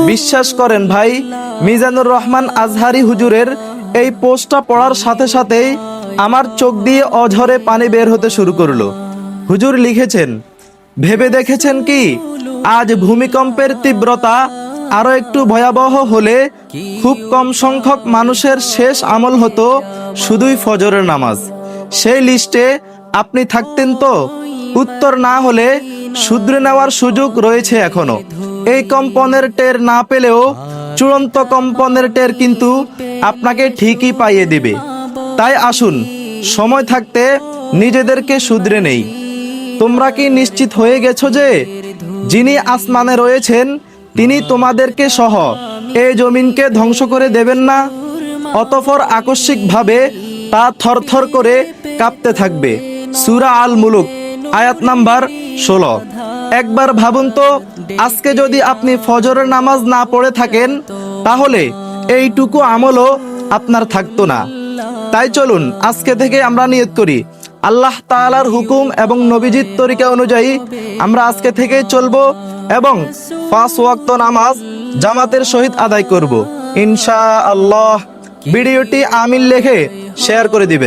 বিশ্বাস করেন ভাই, মিজানুর রহমান আজহারি হুজুরের এই পোস্টটা পড়ার সাথে সাথেই আমার চোখ দিয়ে অঝরে পানি বের হতে শুরু করলো। হুজুর লিখেছেন, ভেবে দেখেছেন কি আজ ভূমিকম্পের তীব্রতা আরো একটু ভয়াবহ হলে খুব কম সংখ্যক মানুষের শেষ আমল হতো শুধুই ফজরের নামাজ। সেই লিস্টে আপনি থাকতেন তো? উত্তর না হলে শুধরে নেওয়ার সুযোগ রয়েছে এখনো। এই কম্পনের টের না পেলেও চূড়ান্ত কম্পনের টের কিন্তু আপনাকে ঠিকই পাইয়ে দিবে। তাই আসুন সময় থাকতে নিজেদেরকে শুধরে নেই। তোমরা কি নিশ্চিত হয়ে গেছো যে যিনি আসমানে রয়েছেন তিনি তোমাদেরকে সহ এই জমিনকে ধ্বংস করে দেবেন না? অতঃপর আকস্মিকভাবে তা থরথর করে কাঁপতে থাকবে। সূরা আল মুলুক আয়াত নাম্বার 16। একবার ভাবুন তো, আজকে যদি আপনি ফজরের নামাজ না পড়ে থাকেন তাহলে এইটুকু আমলও আপনার থাকতো না। তাই চলুন আজকে থেকে আমরা নিয়ত করি, আল্লাহ তাআলার হুকুম এবং নবীজির তরিকা অনুযায়ী আমরা আজকে থেকে চলবো এবং 5 ওয়াক্ত নামাজ জামাতের সহিত আদায় করব ইনশাআল্লাহ। ভিডিওটি আমিন লিখে শেয়ার করে দিবেন।